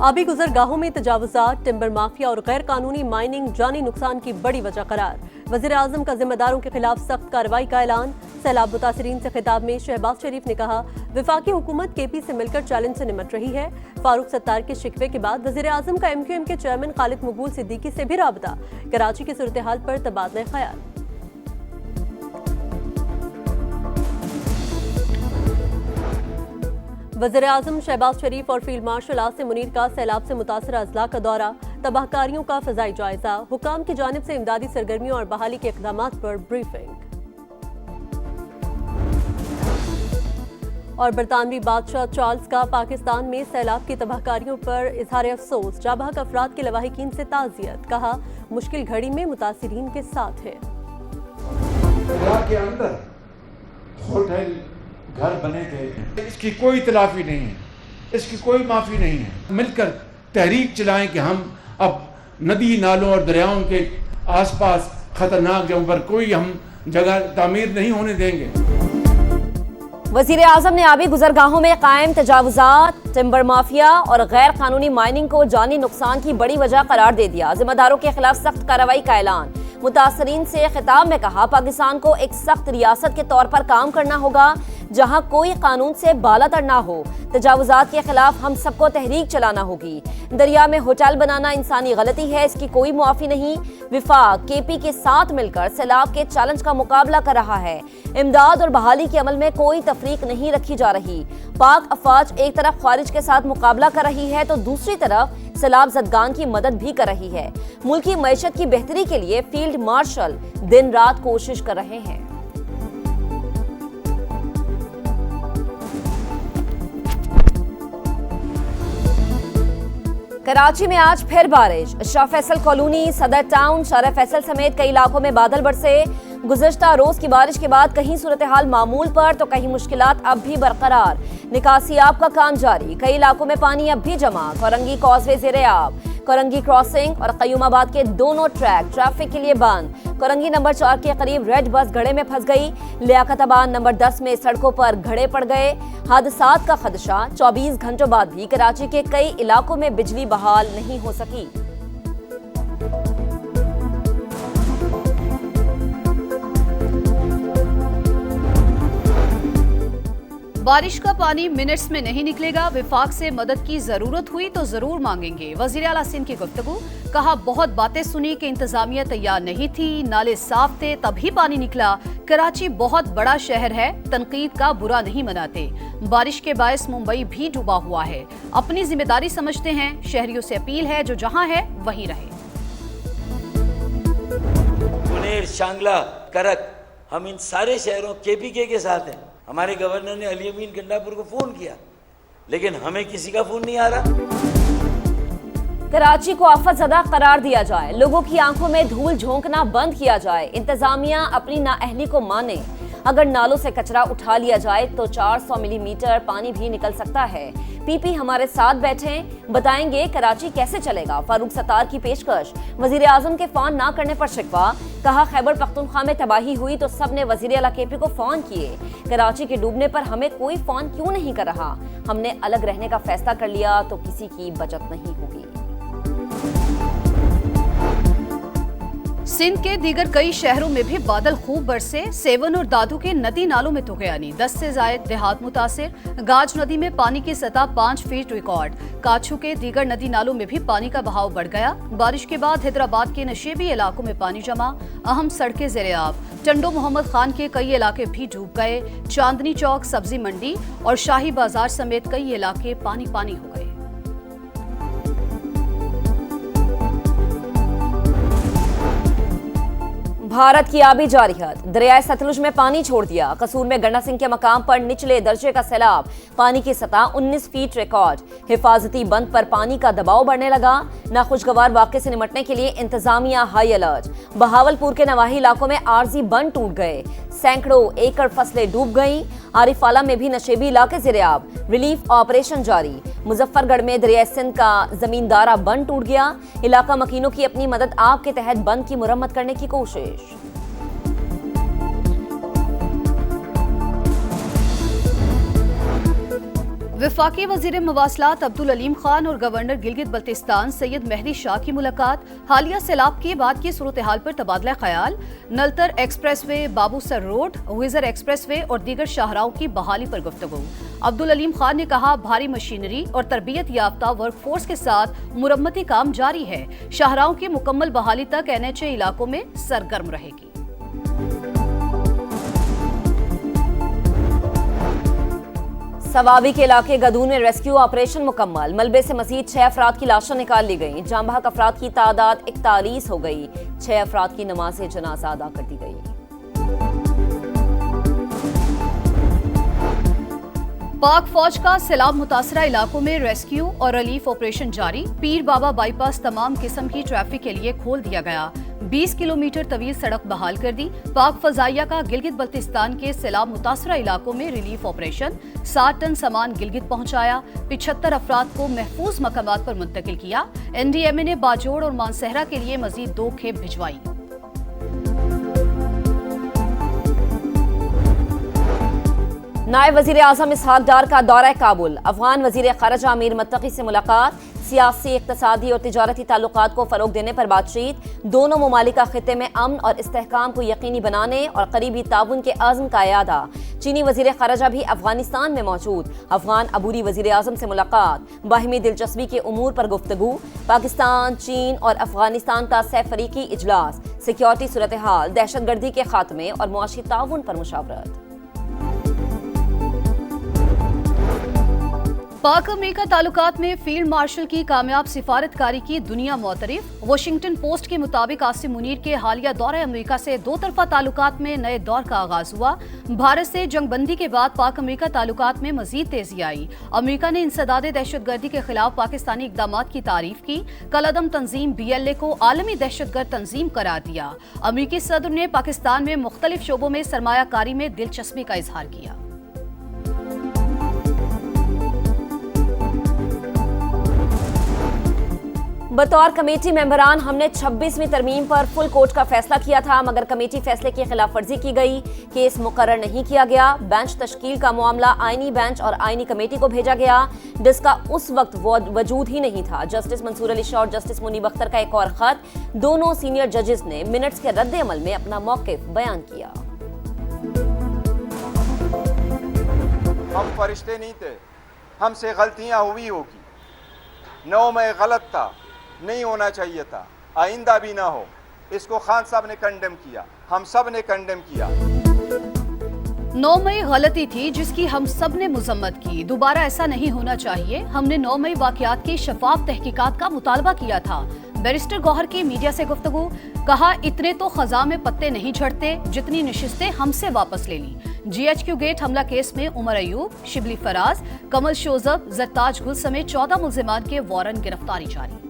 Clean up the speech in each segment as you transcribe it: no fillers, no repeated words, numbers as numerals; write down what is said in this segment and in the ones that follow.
आबी गुजरगाहों में तजावुजात, timber mafia और गैर कानूनी माइनिंग जानी नुकसान की बड़ी वजह करार। वजीर आजम का जिम्मेदारों के खिलाफ सख्त कार्रवाई का ऐलान। सैलाब मुतासरीन से खिताब में शहबाज शरीफ ने कहा, विफाकी हुकूमत केपी से मिलकर चैलेंज से निमट रही है। फारूक सत्तार के शिकवे के बाद वजीर आजम का MQM के चेयरमैन खालिद मकबूल सिद्दीकी से भी राबता। कराची की सूरत हाल पर तबादला ख्याल। वज़ीर आज़म शहबाज शरीफ और फील्ड मार्शल आसिम मुनीर का सैलाब से मुतासर अजला का दौरा। तबाहकारियों का फ़ज़ाई जायजा। हुकाम की जानिब से इमदादी सरगर्मियों और बहाली के इक़दामात पर ब्रीफिंग। और बरतानवी बादशाह चार्ल्स का पाकिस्तान में सैलाब की तबाहकारियों पर इजहार अफसोस। जाबाक अफराद के लवाहिकीन से ताज़ियत। कहा, मुश्किल घड़ी में मुतासिरीन के साथ है। के अंदर होटल घर बने थे, इसकी कोई तलाफी नहीं है, इसकी कोई माफ़ी नहीं है। मिलकर तहरीक चलाएं कि हम अब नदी नालों और दरियाओं के आसपास खतरनाक जगहों पर कोई हम जगह तामीर नहीं होने देंगे। वज़ीर आज़म ने आबी गुजरगाहों में कायम तजावुजात, टिम्बर माफिया और गैर कानूनी माइनिंग को जानी नुकसान की बड़ी वजह करार दे दिया। जिम्मेदारों के खिलाफ सख्त कार्रवाई का ऐलान। मुतासरीन से खिताब में कहा, पाकिस्तान को एक सख्त रियासत के तौर पर काम करना होगा जहां कोई कानून से बालातर ना हो। तजावुजात के खिलाफ हम सबको तहरीक चलाना होगी। दरिया में होटल बनाना इंसानी गलती है, इसकी कोई मुआफी नहीं। विफाक केपी के साथ मिलकर सैलाब के चैलेंज का मुकाबला कर रहा है। इमदाद और बहाली के अमल में कोई तफरीक नहीं रखी जा रही। पाक अफवाज एक तरफ खारिज के साथ मुकाबला कर रही है तो दूसरी तरफ सैलाब ज़दगान की मदद भी कर रही है। मुल्की मईशत की बेहतरी के लिए फील्ड मार्शल दिन रात कोशिश कर रहे हैं। कराची में आज फिर बारिश। शाह फैसल कॉलोनी, सदर टाउन, शारा फैसल समेत कई इलाकों में बादल बरसे। गुज़श्ता रोज की बारिश के बाद कहीं सूरत हाल मामूल पर तो कहीं मुश्किलात अब भी बरकरार। निकासियाब का काम जारी। कई इलाकों में पानी अब भी जमा। कोरंगी कॉजवे ज़ेरे आब। कोरंगी क्रॉसिंग और कयूमाबाद के दोनों ट्रैक ट्रैफिक के लिए बंद। कोरंगी नंबर 4 के करीब रेड बस घड़े में फंस गई। लियाकताबाद नंबर 10 में सड़कों पर घड़े पड़ गए। हादसात का खदशा। 24 घंटों बाद भी कराची के कई इलाकों में बिजली बहाल नहीं हो सकी। बारिश का पानी मिनट्स में नहीं निकलेगा। विफाक से मदद की जरूरत हुई तो जरूर मांगेंगे। वजीर आला सिंध की गुफ्तगू। कहा, बहुत बातें सुनी कि इंतजामिया तैयार नहीं थी, नाले साफ थे तभी पानी निकला। कराची बहुत बड़ा शहर है, तनकीद का बुरा नहीं मनाते। बारिश के बायस मुंबई भी डूबा हुआ है। अपनी जिम्मेदारी समझते हैं। शहरियों से अपील है, जो जहां है वहीं रहे। मुनेर, शांगला, करक, हम इन सारे शहरों KPK के साथ हैं। हमारे गवर्नर ने अली अमीन गंडापुर को फोन किया, लेकिन हमें किसी का फोन नहीं आ रहा। कराची को आफतज़दा करार दिया जाए। लोगों की आंखों में धूल झोंकना बंद किया जाए। इंतजामिया अपनी नाअहली को माने। अगर नालों से कचरा उठा लिया जाए तो 400 मिलीमीटर पानी भी निकल सकता है। PP हमारे साथ बैठे, बताएंगे कराची कैसे चलेगा। फारूक सत्तार की पेशकश। वजीर आजम के फोन ना करने पर शिकवा। कहा, खैबर पख्तूनख्वा में तबाही हुई तो सबने वजीर आला KP को फोन किए। कराची के डूबने पर हमें कोई फोन क्यों नहीं कर रहा। हमने अलग रहने का फैसला कर लिया तो किसी की बचत नहीं होगी। सिंध के दीगर कई शहरों में भी बादल खूब बरसे। सेवन और दादू के नदी नालों में तुगयानी। 10 से जायद देहात मुतासिर। गाज नदी में पानी की सतह 5 फीट रिकॉर्ड। काछू के दीगर नदी नालों में भी पानी का बहाव बढ़ गया। बारिश के बाद हैदराबाद के नशेबी इलाकों में पानी जमा। अहम सड़कें ज़ेरे आब। टंडो मोहम्मद खान के कई इलाके भी डूब गए। चांदनी चौक, सब्जी मंडी और शाही बाजार समेत कई इलाके पानी पानी हो गए। भारत की आबी जारियत। दरियाए सतलुज में पानी छोड़ दिया। कसूर में गंडा सिंह के मकाम पर निचले दर्जे का सैलाब। पानी की सतह 19 फीट रिकॉर्ड। हिफाजती बंद पर पानी का दबाव बढ़ने लगा। नाखुशगवार वाक़े से निमटने के लिए इंतजामिया हाई अलर्ट। बहावलपुर के नवाही इलाकों में आर्जी बंद टूट गए। सैकड़ों एकड़ फसलें डूब गईं। आरिफाला में भी नशेबी इलाके ज़ेरे-आब। रिलीफ ऑपरेशन जारी। मुजफ्फरगढ़ में दरिया सिंध का जमींदारा बंद टूट गया। इलाका मकीनों की अपनी मदद आप के तहत बंद की मुरम्मत करने की कोशिश। वफाकी वजीर मवासलात अब्दुल अलीम खान और गवर्नर गिलगित बल्तिस्तान सैयद मेहदी शाह की मुलाकात, हालिया सैलाब के बाद की सूरत हाल पर तबादला ख्याल, नलतर एक्सप्रेसवे, बाबूसर रोड, विजर एक्सप्रेसवे और दीगर शाहराहों की बहाली पर गुफ्तगू। अब्दुल अलीम खान ने कहा, भारी मशीनरी और तरबियत याफ्ता वर्कफोर्स के साथ मुरम्मती काम जारी है। शाहराहों की मुकम्मल बहाली तक NHA इलाकों में सरगर्म रहेगी। सवाबी के इलाके गदून में रेस्क्यू ऑपरेशन मुकम्मल, मलबे से मजीद 6 अफराद की लाशें निकाल ली गईं। जाम बहक अफराद की तादाद 41 हो गई। 6 अफराद की नमाज जनाजा अदा कर दी गई। पाक फौज का सैलाब मुतासरा इलाकों में रेस्क्यू और रिलीफ ऑपरेशन जारी। पीर बाबा बाईपास तमाम किस्म की ट्रैफिक के लिए खोल दिया गया। 20 किलोमीटर तवील सड़क बहाल कर दी। पाक फजाइया का गिलगित बल्तिस्तान के सैलाब मुतासरा इलाकों में रिलीफ ऑपरेशन। 60 टन सामान गिलगित पहुंचाया। 75 अफराद को महफूज मकामात पर मुंतकिल किया। NDMA ने बाजोड़ और मानसहरा के लिए मजीद 2 खेप भिजवाई। नायब वजीर आजम इसहाक डार का दौरा काबुल, अफगान वजीर खारजा अमीर मुत्तकी से मुलाकात, सियासी, इक्तसादी और तिजारती ताल्लुकात को फरोग देने पर बातचीत। दोनों ममालिका खिते में अमन और इस्तेहकाम को यकीनी बनाने और करीबी ताउन के आज़म का यादा। चीनी वजीर खारजा भी अफगानिस्तान में मौजूद। अफगान अबूरी वजीर आजम से मुलाकात, बाहिमी दिलचस्पी के उमूर पर गुफ्तगू। पाकिस्तान, चीन और अफगानिस्तान का सैफरीकी इजलास, सिक्योरिटी सूरत हाल, दहशतगर्दी के खात्मे और मुआशी ताउन पर मुशावरत। पाक अमेरिका ताल्लुकात में फील्ड मार्शल की कामयाब सिफारतकारी की दुनिया मोतरिफ। वाशिंगटन पोस्ट के मुताबिक आसिम मुनीर के हालिया दौरे अमेरिका से 2 तरफा ताल्लुकात में नए दौर का आगाज हुआ। भारत से जंगबंदी के बाद पाक अमेरिका ताल्लुकात में मजीद तेजी आई। अमेरिका ने इंसदादे दहशतगर्दी के खिलाफ पाकिस्तानी इकदाम की तारीफ की। कलअदम तंजीम BLA को आलमी दहशतगर्द तंजीम करार दिया। अमेरिकी सदर ने पाकिस्तान में मुख्तलिफ शोबों में सरमायाकारी में दिलचस्पी का इजहार किया। बतौर कमेटी मेंबरान हमने 26वीं तरमीम पर फुल कोर्ट का फैसला किया था, मगर कमेटी फैसले की खिलाफ वर्जी की गई। केस मुकर्रर नहीं किया गया। बेंच तश्कील का मामला आईनी बेंच और आईनी कमेटी को भेजा गया, जिसका उस वक्त वजूद ही नहीं था। जस्टिस मंसूर अली शाह और जस्टिस मुनीब अख्तर का एक और खत, दोनों सीनियर जजेस ने मिनट्स के रद्द अमल में अपना मौक़िफ़ बयान किया। हम फरिश्ते नहीं थे, हमसे गलतियां हुई होगी। 9 मई गलत था, नहीं होना चाहिए था, आइंदा भी ना हो। इसको खान साहब ने कंडेम किया, हम सब ने कंडेम किया। 9 मई गलती थी जिसकी हम सब ने मुजम्मत की। दोबारा ऐसा नहीं होना चाहिए। हमने 9 मई वाकयात की शफाफ तहकीकात का मुतालबा किया था। बैरिस्टर गौहर की मीडिया से गुफ्तगू, कहा इतने तो खजा में पत्ते नहीं झड़ते जितनी नशिस्तें हमसे वापस ले ली। GHQ गेट हमला केस में उमर अयूब, शिबली फराज, कमल शोजब, जरताज गुल समेत 14 मुल्जिमान के वारंट गिरफ्तारी जारी।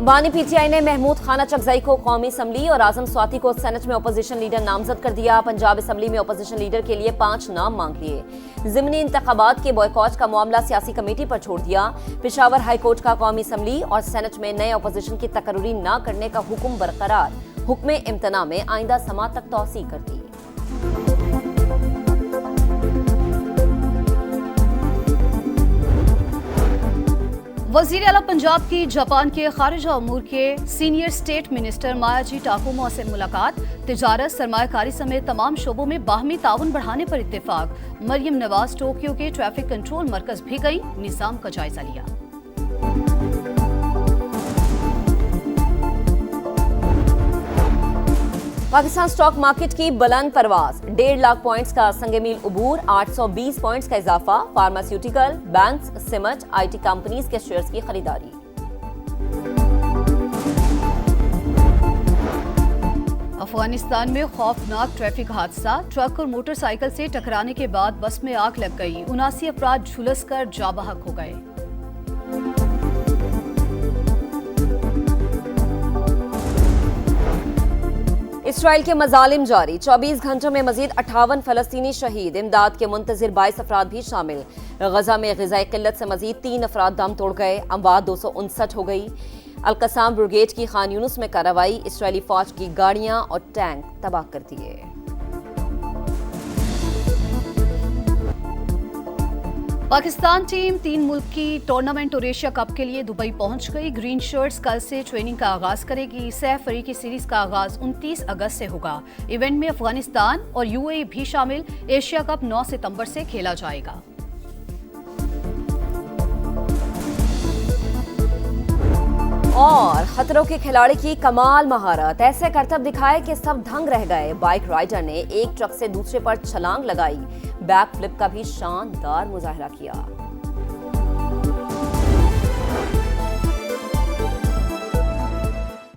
बानी PTI ने महमूद खाना चकजई को कौमी असम्बली और आजम स्वाति को सेनेट में अपोजिशन लीडर नामजद कर दिया। पंजाब असम्बली में अपोजिशन लीडर के लिए 5 नाम मांग लिए। ज़िमनी इंतखाबात के बॉयकॉट का मामला सियासी कमेटी पर छोड़ दिया। पेशावर हाई कोर्ट का कौमी असम्बली और सेनेट में नए अपोजिशन की तकर्री न करने का हुक्म बरकरार। हुक्म इम्तना में आइंदा समात तक तौसी कर दी। वजीर आला पंजाब की जापान के खारिजा अमूर के सीनियर स्टेट मिनिस्टर मायाजी टाकुमो से मुलाकात। तिजारत, सरमायाकारी समेत तमाम शोबों में बाहमी ताउन बढ़ाने पर इत्तेफाक। मरियम नवाज टोक्यो के ट्रैफिक कंट्रोल मरकज भी गई, निजाम का जायजा लिया। पाकिस्तान स्टॉक मार्केट की बुलंद परवाज, 1.5 लाख पॉइंट्स का संगमील उबूर, 820 पॉइंट्स का इजाफा। Pharmaceutical, banks, cement, IT companies के शेयर्स की खरीदारी। अफगानिस्तान में खौफनाक ट्रैफिक हादसा, ट्रक और मोटरसाइकिल से टकराने के बाद बस में आग लग गई। 79 अफराद झुलसकर जाबहक हो गए। इसराइल के मजालिम जारी, 24 घंटों में मजीद 58 फलस्तीनी शहीद। इमदाद के मुंतजिर 22 अफराद भी शामिल। गजा में ग़िज़ाई किल्लत से मजीद 3 अफराद दम तोड़ गए। अमवात 259 हो गई। अल-कसाम ब्रिगेड की खान यूनुस में कार्रवाई, इसराइली फौज की गाड़ियां और टैंक तबाह कर दिए। पाकिस्तान टीम 3 मुल्क की टूर्नामेंट और एशिया कप के लिए दुबई पहुंच गई। ग्रीन शर्ट्स कल से ट्रेनिंग का आगाज करेगी। 6 फरीकी सीरीज का आगाज 29 अगस्त से होगा। इवेंट में अफगानिस्तान और यूएई भी शामिल। एशिया कप 9 सितंबर से खेला जाएगा। और खतरों के खिलाड़ी की कमाल महारत, ऐसे करतब दिखाए कि सब दंग रह गए। बाइक राइडर ने एक ट्रक से दूसरे पर छलांग लगाई, बैक फ्लिप का भी शानदार मुजाहरा किया।